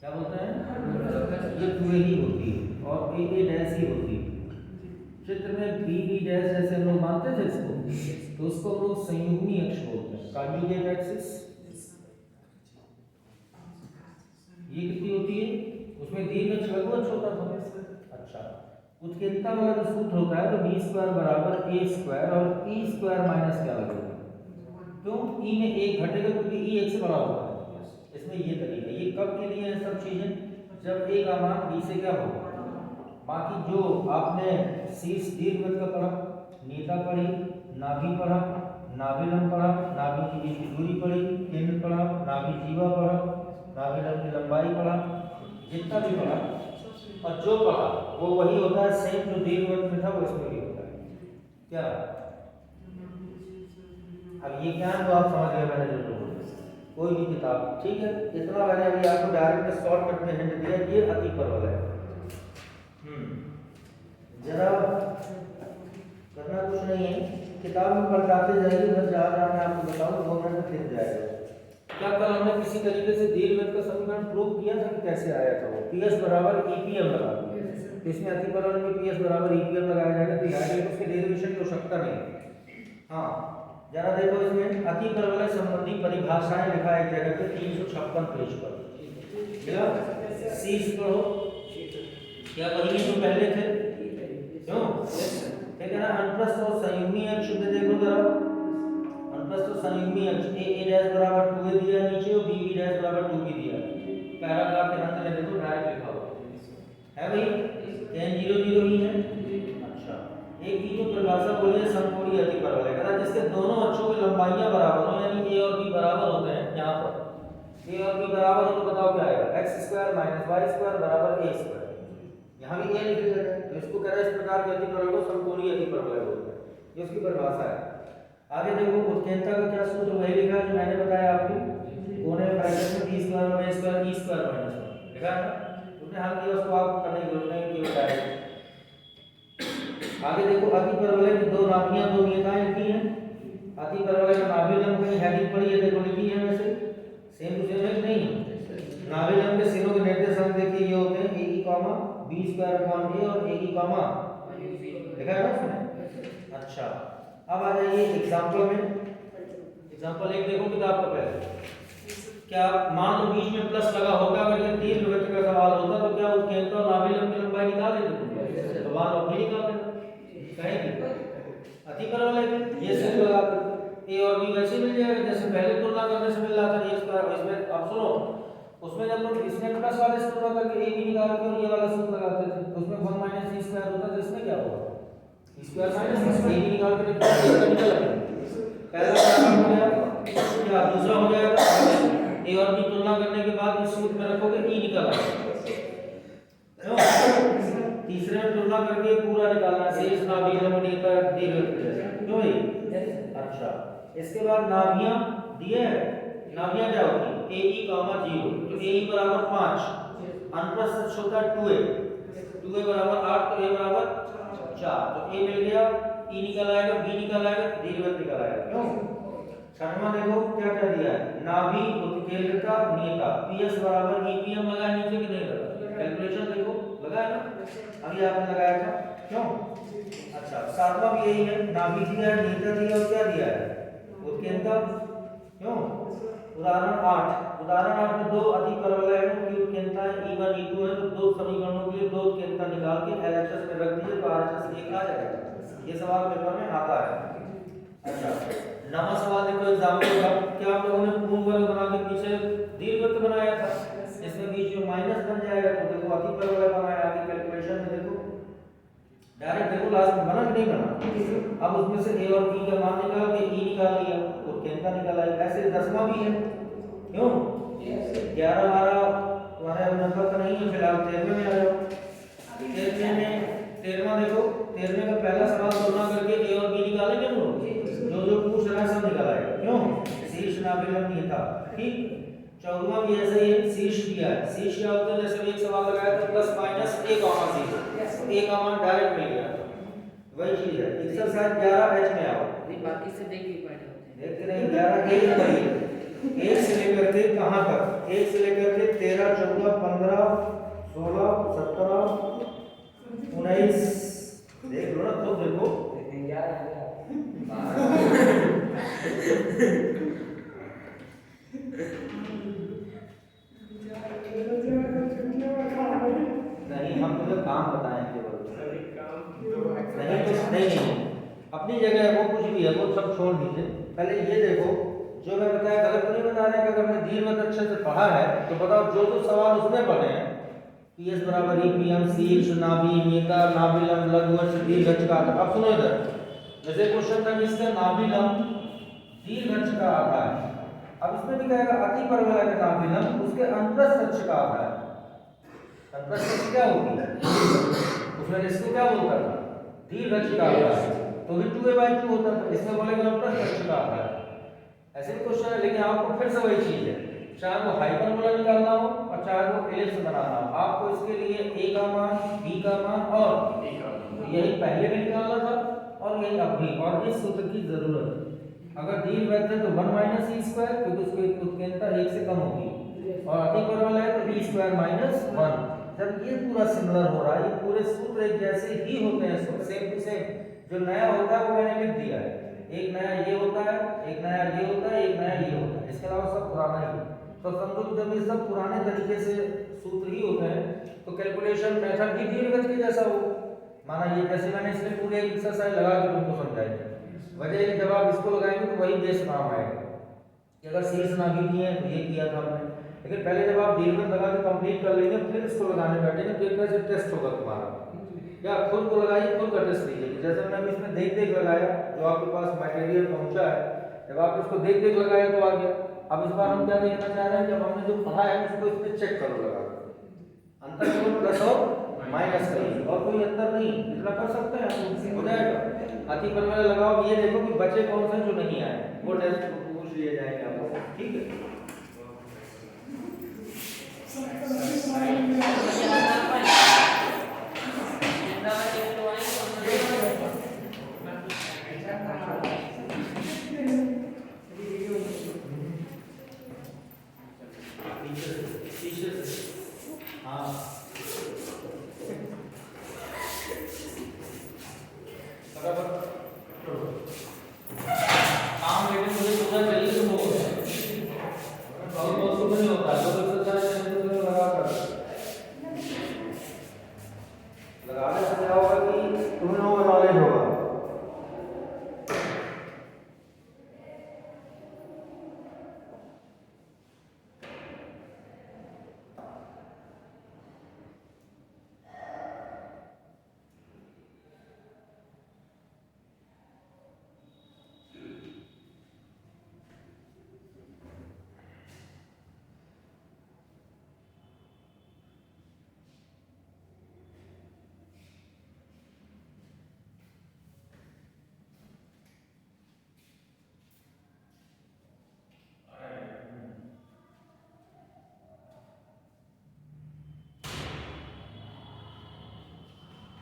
क्या बोलते हैं? ये पूरे ही होती है और ए डैश ही होती है। चित्र में बी डैश जैसे हम लोग मानते थे इसको, तो उसको हम लोग संयुग्मी अक्ष बोलते हैं, कॉन्जुगेट एक्सिस। ये कितनी होती है? उसमें दीर्घ अक्ष लघु अक्ष होता था। अच्छा, उत्कीर्णता वाला जो सूत्र होता है तो बी स्क्वायर बराबर ए स्क्वायर और ई स्क्वायर माइनस क्या लगेगा? क्यों? ई में एक घटेगा क्योंकि ई एक से बड़ा होता है। इसमें ये तरीका, ये कब के लिए है सब चीजें? जब ए का मान बी से क्या होगा। बाकी जो आपने शीर्ष दीर्घवृत्त का पढ़ा, नेता पढ़ी, नाभि पढ़ा, नाभिलंब पढ़ा, नाभि की बीच की दूरी पढ़ी, केंद्र पढ़ा, नाभि जीवा पढ़ा, नाभिलंब की लंबाई पढ़ा, जितना भी पढ़ा और जो पढ़ा वो वही होता है, सेम जो दीर्घवृत्त में था वो इसमें भी होता है। क्या अब ये क्या है तो आप समझ गए मैंने जो बोला। कोई भी किताब, ठीक है, इतना मैंने अभी आपको डायरेक्ट शॉर्टकट में हिंट दिया, ये अति परवल है। जरा करना कुछ नहीं है, किताब में पलटाते जाइए, बस जहाँ मैं आपको बताऊँ 2 मिनट में लिख जाएगा। क्या कल हमने किसी तरीके से दीर्घवृत्त का समीकरण प्रूव किया था कि कैसे आया था वो? PS बराबर EPM लगा दिया। तो इसमें अति परवलय में PS बराबर EPM लगाया जाएगा, तो याद है उसके डेरिवेशन की आवश्यकता नहीं है। हाँ, जरा देखो इसमें अति परवलय संबंधी परिभाषाएं लिखा है एक जगह पे 356 पेज पर। शीर्ष पढ़ो, क्या वही जो पहले थे? क्यों? ठीक है ना। अनुप्रस्थ और संयुग्मी अक्ष पे देखो जरा, अनुप्रस्थ और संयुग्मी अक्ष a डैश बराबर 2a दिया नीचे और b डैश बराबर 2b दिया। पैराग्राफ के अंत में देखो डायरेक्ट लिखा हुआ है भाई, tan 0 0 ही है। अच्छा, एक की जो परिभाषा बोले समकोणीय अति परवलय का, जिसके दोनों अक्षों की लंबाइयां बराबर हो, यानी a और b बराबर होते हैं। यहाँ पर a और b बराबर हो तो बताओ क्या आएगा? x² - y² बराबर a²। यहाँ भी a लिख दिया है, तो इसको कह रहा है इस प्रकार के अति परवलय को समकोणीय अति परवलय बोलते हैं। ये उसकी परिभाषा है। आगे देखो उत्केन्द्रता का क्या सूत्र, वही लिखा है जो मैंने बताया आपको, कोने में ब्रैकेट में b² - a² e² - 1 लिखा है ना। तुमने हल किया उसको आप करने की जरूरत नहीं, केवल डायरेक्ट। आगे देखो अति परवलय की दो नाभियां दो नियताएं लिखी हैं। अति परवलय का नाभि लंब कहीं हेडिंग पड़ी है, देखो लिखी है वैसे सेम टू सेम है नहीं है। नाभि लंब के सिरों के निर्देशांक देखिए ये होते हैं a b² अपॉन a और a लिखा है ना उसमें। अच्छा, अब आ जाइए एग्जांपल में। एग्जांपल एक देखो किताब का पहले, क्या मान लो बीच में प्लस लगा होता, अगर ये दीर्घवृत्त का सवाल होता तो क्या उत्केन्द्रता और नाभि लंब की लंबाई निकाल देते? तो मान लो भी निकाल देते कहेंगे अति परवलय में ये सिर्फ लगा कर a और b वैसे मिल जाएगा जैसे पहले तुलना करने से मिल रहा था। ये इसमें अब सुनो, उसमें जब लोग इसमें प्लस वाले से तुलना करके a b निकाल के और ये वाला सूत्र लगाते थे तो उसमें 1 - c² होता, तो इसमें क्या होगा? c² - a b निकाल के निकल आएगा। पहला क्या हो गया, क्या दूसरा हो जाएगा a और b तुलना करने के बाद इस सूत्र में रखोगे e निकल आएगा। तीसरे में तुलना करके पूरा निकालना, शेष नाभि लंब नियता दीर्घवृत्त क्यों भाई? अच्छा, इसके बाद नाभियां दिए हैं, नाभियां क्या होती है? AE, 0 तो AE बराबर 5, अनुप्रस्थ अक्ष होता है 2a बराबर 8 तो a बराबर 4, तो a मिल गया, e निकल आएगा, b निकल आएगा, दीर्घवृत्त निकल आएगा। क्यों? छठवां देखो क्या क्या दिया है, नाभि उत्केन्द्रता नियता PS बराबर EPM लगा नीचे कि नहीं लगा? कैलकुलेशन देखो लगा है ना, अभी आपने लगाया था। क्यों? अच्छा, सातवां भी यही है, नाभि दिया है, नियता दिया और क्या दिया है? उत्केन्द्रता। क्यों? उदाहरण 8 में दो अति परवलय की उत्केन्द्रता E1 E2 है, तो दो समीकरणों के लिए दो उत्केन्द्रता निकाल के LHS में रख दीजिए तो RHS एक आ जाएगा। ये सवाल पेपर में आता है। अच्छा, नवा सवाल देखो एग्जांपल का, क्या आप लोगों ने पूर्ण वर्ग बना के पीछे दीर्घवृत्त बनाया था, इसमें बीच में माइनस बन जाएगा, तो देखो अति परवलय बनाया आगे कैलकुलेशन में देखो डायरेक्ट देखो लास्ट में बना कि नहीं बना। अब उसमें से a और b का मान निकाल के e निकाल लिया तो उत्केन्द्रता निकल आई। ऐसे 10वां भी है। क्यों? 11 12 तुम्हारे अब नंबर का नहीं है, फिलहाल 13वें में आ जाओ। 13वां देखो, 13वें का पहला सवाल तुलना करके a और b निकालेंगे हम लोग, जो पूछ रहा है सब निकल आएगा। क्यों? शीर्ष नाभि लंब नियता। ठीक, 14वां भी ऐसा ही है, शीर्ष दिया है। शीर्ष क्या होता है, जैसे एक सवाल लगाया था प्लस माइनस a, 0 a का मान डायरेक्ट मिल गया, वही चीज है। एक्सरसाइज 11H में आओ, नहीं बाकी से देख नहीं पाए होते देखते नहीं 11 A में 1 से लेकर के कहां तक, 1 से लेकर के 13 14 15 16 17 19 देख लो ना, तो देखो नहीं, हम तो काम बताएं केवल, नहीं अपनी जगह है वो, कुछ भी है वो सब छोड़ दीजिए। पहले ये देखो जो मैं बताया गलत तो नहीं बता रहे कि अगर मैं दीर्घवृत्त अच्छे से पढ़ा है तो बताओ जो सवाल उसमें पढ़े हैं PS बराबर EPM शीर्ष नाभि नियता नाभि लंब लघु दीर्घ का। अब सुनो इधर, जैसे क्वेश्चन था जिसका नाभि लंब दीर्घ का आता है, अब इसमें भी कहेगा अति परवलय का नाभि लंब उसके अनुप्रस्थ अक्ष का आता है। अनुप्रस्थ अक्ष क्या होती है, उसमें इसको क्या बोलता था, दीर्घ का आता है, तो भी 2a/2 होता था, इसमें बोलेगा अनुप्रस्थ अक्ष का आता है। ऐसे भी क्वेश्चन है, लेकिन आपको फिर से वही चीज है, चाहे वो हाइपरबोला निकालना हो और चाहे वो एलिप्स बनाना हो, आपको इसके लिए a का मान, b का मान और यही पहले भी निकालना था और यही अब भी, और इस सूत्र की जरूरत है। अगर दीर्घवृत्त है तो 1 माइनस ई स्क्वायर, क्योंकि उसकी उत्केंद्रता 1 से कम होगी, और अतिपरवल है तो बी स्क्वायर माइनस 1। जब ये पूरा सिमिलर हो रहा है, ये पूरे सूत्र एक जैसे ही होते हैं, सब सेम टू सेम। जो नया होता है वो मैंने लिख दिया है, एक नया ये होता है, एक नया ये होता है, एक नया ये होता है, इसके अलावा सब पुराना ही है। तो समझो कि जब ये सब पुराने तरीके से सूत्र ही होते हैं तो कैलकुलेशन मेथड भी दीर्घवृत्त के जैसा हो। माना ये जैसे मैंने इसमें पूरे एक्सरसाइज लगा के तुमको समझाई, वजह है कि जब आप इसको लगाएंगे तो वही बेस काम आएगा कि अगर शीर्ष नाभि दिए हैं तो ये किया था हमने, लेकिन पहले जब आप दीर्घवृत्त लगा के कंप्लीट कर लेंगे फिर इसको लगाने बैठेंगे तो एक तरह से टेस्ट होगा तुम्हारा, या खुद को लगाइए, खुद का टेस्ट लीजिए। जैसे मैंने अभी इसमें देख देख लगाया, जो आपके पास मटेरियल पहुंचा है, जब आप इसको देख देख लगाया तो आ गया। अब इस बार हम क्या देखना चाह रहे हैं, जब हमने जो पढ़ा है उसको इस पे चेक करो, लगा अंतर केवल प्लस और माइनस का ही, और कोई अंतर नहीं, इतना कर सकते हैं हो जाएगा। अति परिमेय लगाओ, ये देखो कि बचे कौन से जो नहीं आए, वो टेस्ट पूछ लिए जाएंगे आपको, ठीक है।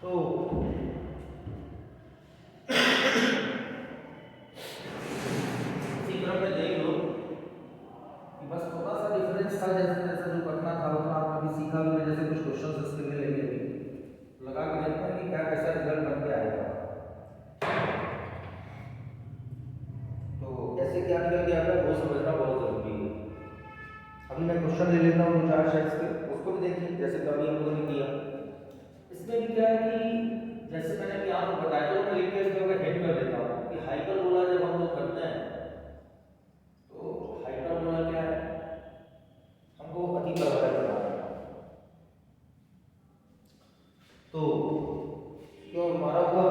तो इसी क्रम में देख लो कि बस थोड़ा सा डिफरेंस था, जैसे जैसे जो करना था उतना आपने भी सीखा भी, जैसे कुछ क्वेश्चन इसके लिए लेंगे भी लगा के देखते हैं कि क्या कैसा रिजल्ट बन के आएगा। तो कैसे क्या निकल के आता है वो समझना बहुत जरूरी है। अभी मैं क्वेश्चन ले लेता हूँ 2-4 शेड्स के, उसको भी देखिए जैसे कभी हम लोगों ने किया। इसमें भी क्या है कि जैसे मैंने अभी आपको बताया, तो मैं लिख के इसके ऊपर हेड कर देता हूँ कि हाइपरबोला जब हम लोग करते हैं तो हाइपरबोला क्या है, हमको अतिपरवलय बनाना है। तो क्यों हमारा हुआ,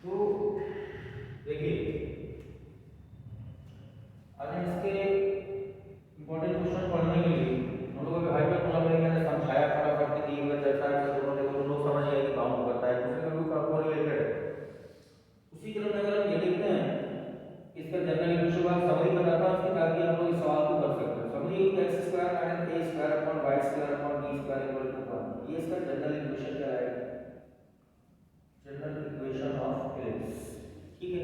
तो देखिए अगर इसके इंपॉर्टेंट क्वेश्चन पढ़ने के लिए हम लोग हाइपरबोला में मैंने समझाया फटाफट कि दीर्घवृत्त जैसा है, तो दोनों लोग समझ गए कि बाउंड करता है, दूसरे में भी कोरिलेटेड है। उसी क्रम में अगर हम ये देखते हैं इसका जनरल इक्वेशन का समरी बताता हूं, इसके ताकि हम लोग इस सवाल को कर सकते हैं। Summary x square minus a square upon y square upon b square equal to 1, ये इसका जनरल इक्वेशन कहलाएगा, जनरल इक्वेशन ऑफ इलिप्स, ठीक है।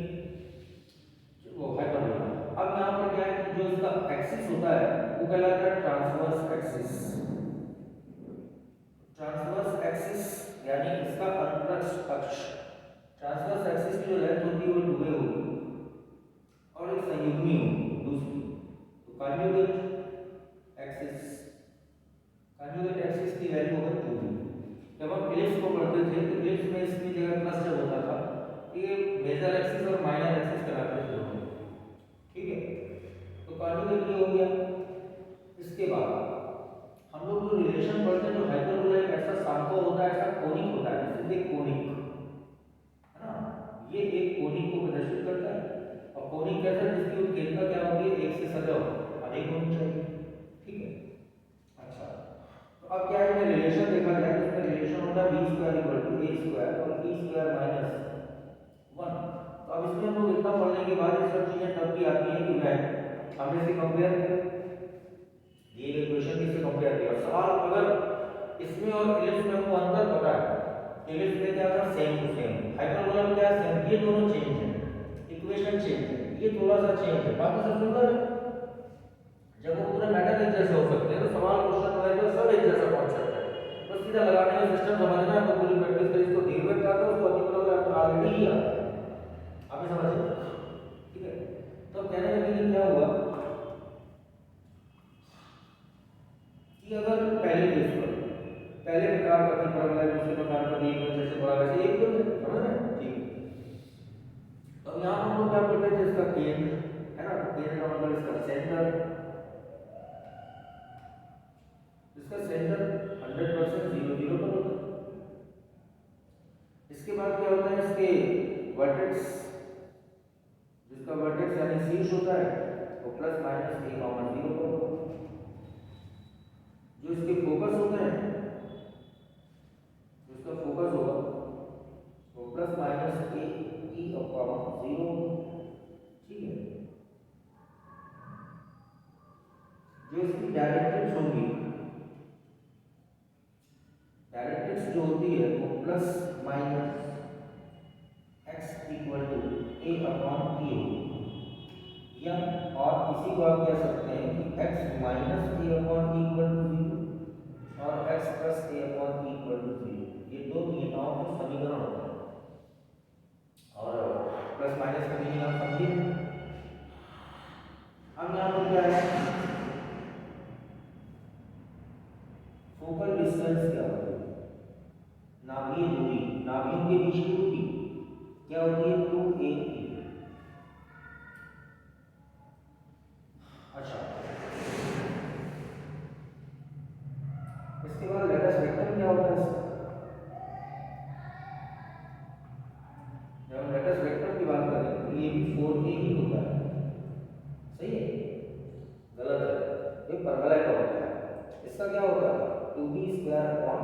वो हाइपरबोला। अब यहाँ पर क्या है कि जो इसका एक्सिस होता है वो कहलाता है ट्रांसवर्स एक्सिस, ट्रांसवर्स अक्ष, ट्रांसवर्स एक्सिस की जो लेंथ होती है वो 2a होगी और एक संयुग्मी होगी दूसरी, तो कॉन्जुगेट एक्सिस की वैल्यू होगी 2b। जब हम इलिप्स को पढ़ते थे तो इलिप्स में इसकी जगह प्लस जब होता था ये मेजर एक्सिस और माइनर एक्सिस कराते थे, ठीक है। तो कॉन्जुगेट ये हो गया। इसके बाद हम लोग जो रिलेशन पढ़ते हैं, जो हाइपरबोला एक ऐसा सांको होता है, ऐसा कोनिक होता है, जैसे एक कोनिक है ना, ये एक कोनिक को प्रदर्शित करता है। और कोनिक कैसा है, जिसकी उत्केंद्रता क्या होती है, एक से सजा अधिक होनी चाहिए, ठीक है। अच्छा, तो अब क्या है, इसमें रिलेशन देखा जाए तो इसमें रिलेशन होता है b square equal to a square और e स्क्वायर माइनस 1। तो अब इसमें हम लोग इतना पढ़ने के बाद ये सब चीजें तब की आती हैं कि मैं हमने इसे कंपेयर किया, दिए गए क्वेश्चन से कंपेयर किया। और सवाल अगर इसमें और इलिप्स में हमको अंतर पता है, इलिप्स में क्या था, सेम टू सेम, हाइपरबोला में क्या है, सेम, ये दोनों चेंज है, इक्वेशन चेंज है, ये थोड़ा सा चेंज है, बाकी सब सुंदर है। जब वो पूरे मैटर एक जैसे हो सकते हैं तो सवाल क्वेश्चन वगैरह सब एक जैसा कॉन्सेप्ट है, बस सीधा लगाने का सिस्टम समझना है, तो पूरी प्रैक्टिस करें, इसको धीरे धीरे आता है, उसको अधिक करोगे ऑलरेडी ही आता है, आप ही समझिए, ठीक है। तो कहने का मीनिंग क्या हुआ कि अगर पहले केस पर पहले प्रकार का थी पढ़ा है, दूसरे प्रकार का भी जैसे पढ़ा वैसे एक तो समझ रहे हैं, ठीक है। अब यहाँ हम लोग क्या पढ़ते थे, इसका केंद्र है ना, केंद्र का मतलब इसका सेंटर, इसका सेंटर 100% 0 0 पर होता है। इसके बाद क्या होता है, इसके वर्टेक्स, जिसका वर्टेक्स यानी शीर्ष होता है वो प्लस माइनस a, 0 पर होता है। जो इसके फोकस होते हैं, जिसका फोकस होगा वो प्लस माइनस a, e, 0, ठीक है। जो इसकी डायरेक्ट्रिक्स होगी, डायरेक्ट्रिक्स जो होती है वो plus minus x equal to a upon p होगी, या और इसी को आप कह सकते हैं कि x minus a upon e equal to 0 और x plus a upon e equal to 0, ये दो नियताओं के समीकरण होते हैं। और प्लस माइनस का मीनिंग आप समझिए। अब यहाँ पर क्या है, फोकल डिस्टेंस क्या होती है, नाभीय दूरी, नाभियों के बीच की दूरी क्या होती है, 2a। अच्छा, इसके बाद लेटस वेक्टर क्या होता है, जब हम लेटस वेक्टर की बात करें तो ये भी 4a ही होता है, सही है, गलत है, ये परवलय का होता है। इसका क्या होता है, 2b स्क्वायर अपॉन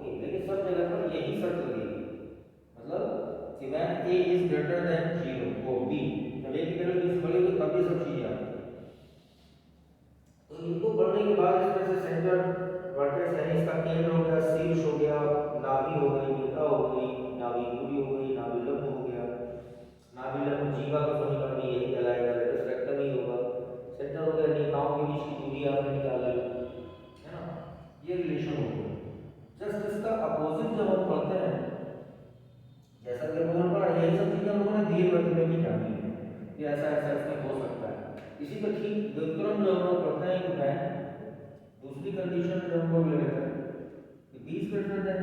a, लेकिन सब जगह पर यही शर्त लगेगी, मतलब when a is greater than 0 वो b, जब a की वैल्यू 20 बड़ी होगी तब ये सब चीजें आती हैं। तो इनको पढ़ने के बाद इसमें से सेंटर, वर्टेक्स यानी इसका केंद्र हो गया, शीर्ष हो गया, नाभि हो गई, नेता हो गई, नाभि दूरी हो गई, नाभि लंब हो गया, नाभि लंब जीवा का समीकरण भी यही कहलाएगा, लेटस वेक्टर ही होगा। सेंटर हो गया, नेताओं के बीच की दूरी आपने निकाली है ना, ये रिलेशन हो गया। जस्ट इसका अपोजिट जब हम पढ़ते हैं, जैसा कि हम लोगों ने पढ़ा, यही सब चीजें हम लोगों ने दीर्घवृत्त में भी जानी है कि ऐसा ऐसा इसमें हो सकता है। इसी का ठीक व्युत्क्रम जो हम लोग पढ़ते हैं कि मैं दूसरी कंडीशन जब हम लोग ले लेते हैं कि 20 ग्रेटर देन,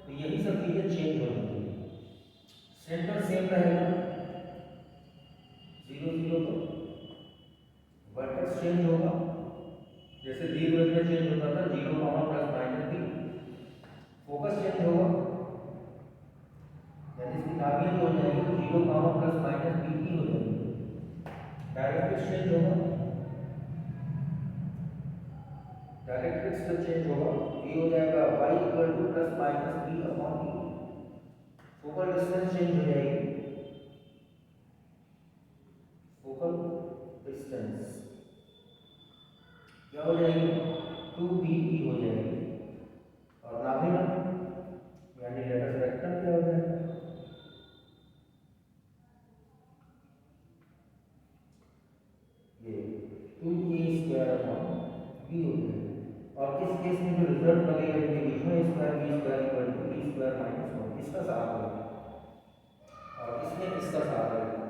तो यही सब चीजें चेंज हो जाती हैं। सेंटर सेम रहेगा 0 0 पर, वर्टेक्स चेंज होगा, जैसे दीर्घवृत्त में चेंज होता था 0, plus minus b, focus change होगा, यानी इसकी नाभियां जो हो जाएंगी 0, प्लस माइनस b की हो जाएगी, डायरेक्ट्रिक्स चेंज होगा, डायरेक्ट्रिक्स का चेंज होगा, ये हो जाएगा y equal two plus minus b upon e, focal distance change हो जाएगी, फोकल डिस्टेंस क्या हो जाएगी, 2be हो जाएगी, और नाभि यानी लेटस वेक्टर क्या हो जाएगा, ये 2a स्क्वायर अपॉन b हो जाएगा। और इस केस में जो रिजल्ट लगेगा इनके बीच में, square b square equal to e square minus 1 इसका सहारा लेगा और इसमें इसका सहारा लेगा।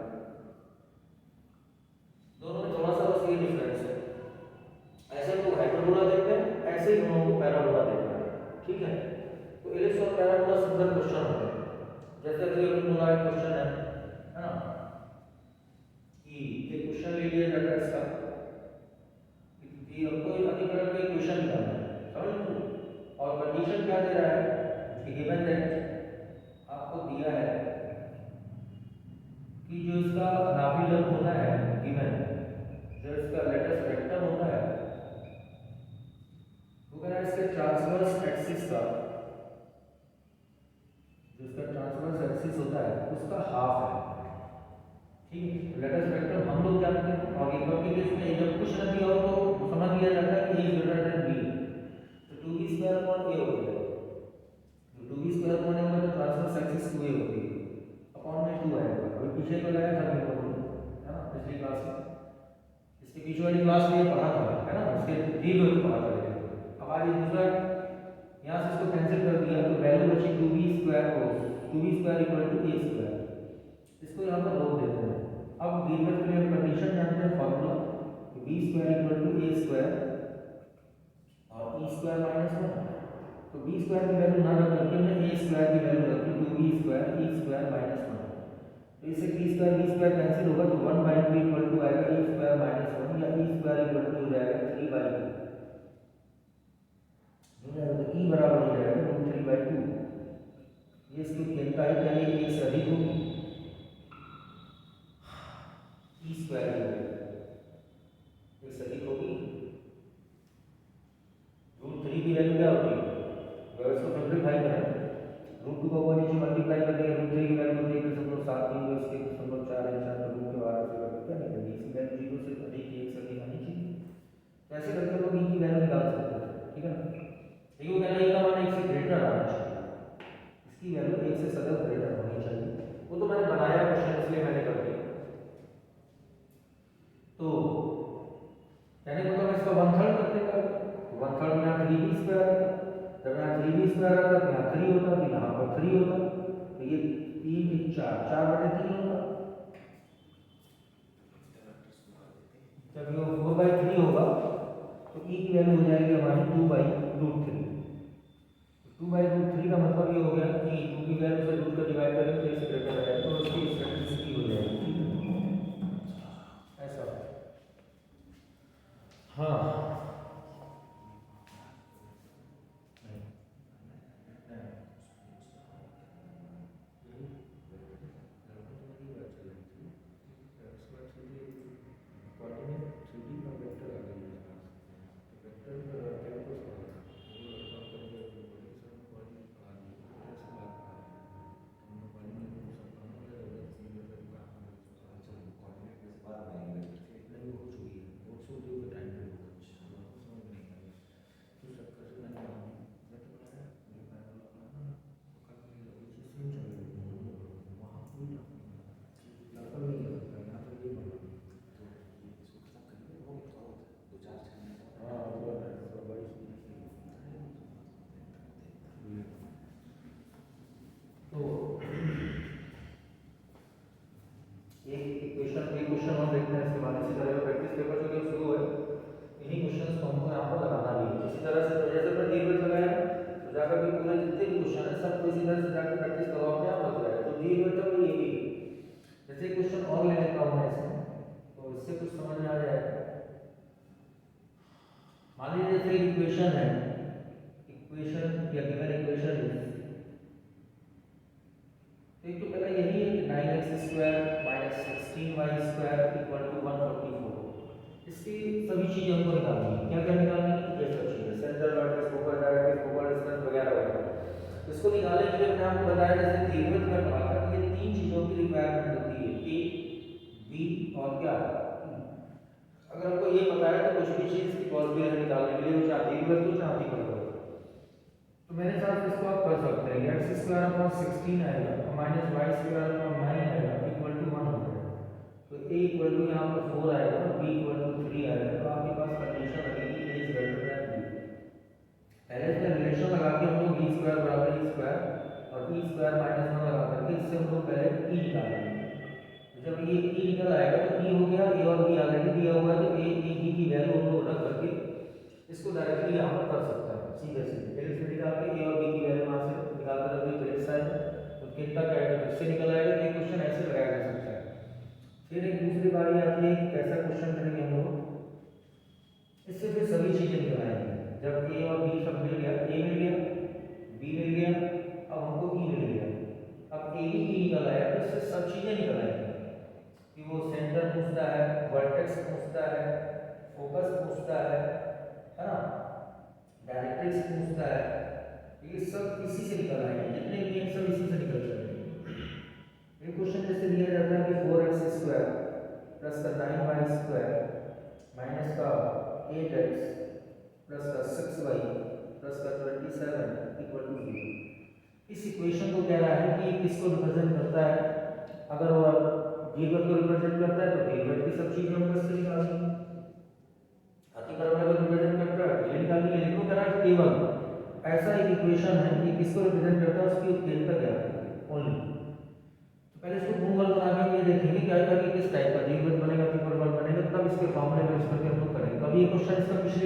दोनों में थोड़ा सा बस ये डिफरेंस है, ऐसे तो हाइपरबोला देखते हैं, ऐसे ही दोनों को पैराबोला देखना है, ठीक है। तो इलिप्स और पैराबोला सिमिलर क्वेश्चन होते हैं, जैसे कि अभी बोला एक क्वेश्चन है ना, कि एक क्वेश्चन ले लिया जाता है इसका कि हमको अधिकरण का इक्वेशन निकालना है, समझ लो, और कंडीशन क्या दे रहा है कि गिवन दैट आपको दिया है कि जो इसका नाभिलंब होता है गिवन, जो इसका लेटेस्ट वेक्टर होता है वो कह रहा है इसके ट्रांसवर्स एक्सिस का, जो इसका ट्रांसवर्स एक्सिस होता है उसका हाफ है, ठीक है। लेटेस्ट वेक्टर हम लोग जानते हैं और इक्वल के केस में जब कुछ न दिया हो तो समझ लिया जाता है कि ए इज ग्रेटर देन बी, तो 2b स्क्वायर अपॉन a हो गया, तो 2b स्क्वायर अपॉन a मतलब ट्रांसवर्स एक्सिस 2a होती है, अपॉन में 2 आएगा। अभी पीछे तो लाया था हम लोगों ने, है ना, पिछली क्लास में, इसके पीछे वाली क्लास में ये पढ़ा था, है ना, उसके दीर्घ पढ़ा था। अब आज दूसरा यहाँ से इसको कैंसिल कर दिया तो वैल्यू बची 2b स्क्वायर कोस 2b square equal to a square, इसको यहाँ पर रोक देते हैं। अब दीर्घवृत्त के लिए हम कंडीशन जानते हैं, फार्मूला कि b square equal to a square और e स्क्वायर माइनस 1, तो b स्क्वायर की वैल्यू ना रख करके हमने a स्क्वायर की वैल्यू रखी 2b square e square minus 1, तो इससे b स्क्वायर कैंसिल होगा तो 1/2 इक्वल टू आएगा e स्क्वायर माइनस 1 या e स्क्वायर इक्वल टू हो जाएगा 3/2, तो e बराबर हो जाएगा √3/2। ये इसकी क्षमता है क्या, ये एक से अधिक होगी e स्क्वायर की वैल्यू एक से अधिक होगी, √3 की वैल्यू क्या होती है, अगर इसको सिंपलीफाई करें √2 का ऊपर नीचे मल्टीप्लाई कर देंगे, √3 की वैल्यू होती है 1.73 तो इसके 1.4 है, तो रूट के बाहर से करके क्या निकलेगी, इसकी वैल्यू 0 से अधिक 1 से अधिक आनी चाहिए। कैसे करके लोग e की वैल्यू निकाल सकते हैं, ठीक है ना, लेकिन वो कहना e का मान 1 से ग्रेटर आना चाहिए, इसकी वैल्यू 1 से सदैव ग्रेटर होनी चाहिए। वो तो मैंने बनाया क्वेश्चन इसलिए मैंने कर दिया। तो कहने को तो इसका 1/3 कर देगा, 1/3 में यहाँ 3b स्क्वायर है, जब यहाँ 3b स्क्वायर आता तो यहाँ 3 होता, तो यहाँ पर 3 होता, तो ये 3 1 4/3 होगा, जब ये 4/3 होगा तो e की वैल्यू हो जाएगी हमारी 2/√3। 2/√3 का मतलब ये हो गया कि 2 की वैल्यू से रूट का डिवाइड करेंगे तो इससे ग्रेटर है, तो उसकी स्टैटिस्टिक हो जाएगी, ऐसा। हाँ इसको निकालने के लिए मैंने आपको बताया जैसे दीर्घवृत्त में पढ़ा था कि ये 3 चीजों की रिक्वायरमेंट होती है, ए बी और क्या, अगर आपको ये पता है तो कुछ भी चीज की पॉसिबल निकालने के लिए वो चाहे दीर्घवृत्त हो चाहे परिवृत्त, तो मेरे साथ इसको आप कर सकते हैं, x² 16 आएगा माइनस y² 9 आएगा इक्वल टू 1 हो जाएगा, तो a इक्वल टू यहाँ पर 4 आएगा और b इक्वल टू 3 आएगा, तो आपके पास कंडीशन लगेगी a is greater than b। पहले इसका रिलेशन लगा के हम लोग b² बराबर e² और ई स्क्वायर माइनस 1 लगा करके इससे हम लोग पहले ई निकालेंगे। तो जब ये ई निकल आएगा तो ई हो गया, ए और बी ऑलरेडी दिया हुआ है, तो ए बी की वैल्यू हम लोग रख करके इसको डायरेक्टली यहाँ पर कर सकते हैं सीधे सीधे। पहले से निकाल के ए और बी की वैल्यू वहाँ से निकाल कर रख दी क्रेडिट साइड में, तो कितना क्या इससे निकल आएगा। ये क्वेश्चन ऐसे लगाया जा सकता है। फिर एक दूसरी बारी आती है कि कैसा क्वेश्चन करेंगे हम लोग, इससे फिर सभी चीज़ें निकल आएंगी। जब ए और बी सब मिल गया, ए मिल गया, बी मिल गया, अब हमको ई मिल गया, अब ए बी ई निकल आया, तो इससे सब चीज़ें निकल आएंगी कि वो सेंटर पूछता है, वर्टेक्स पूछता है, फोकस पूछता है ना, डायरेक्ट्रिक्स पूछता है, ये सब इसी से निकल आएंगे। जितने भी हैं सब इसी से निकल जाएंगे। एक क्वेश्चन जैसे दिया जाता है कि 4x स्क्वायर प्लस का 9y स्क्वायर माइनस का 8x प्लस का 6y प्लस का 27 इक्वल टू 0। इस इक्वेशन को कह रहा है कि किसको रिप्रेजेंट करता है। अगर वो दीर्घवृत्त को रिप्रेजेंट करता है तो दीर्घवृत्त की सब चीजें हम बस से निकालेंगे। अतिपरवलय को रिप्रेजेंट करता है ये निकालेंगे। लेकिन वो कह रहा है केवल ऐसा एक इक्वेशन है कि किसको रिप्रेजेंट करता है उसकी उत्केन्द्रता क्या है ओनली। पहले इसको घूमकर बना के ये देखेंगे क्या कि किस टाइप का दीर्घवृत्त बनेगा, अतिपरवलय बनेगा, तब इसके फॉर्मूले में इस करके हम लोग करेंगे। कभी ये क्वेश्चन इसका पिछले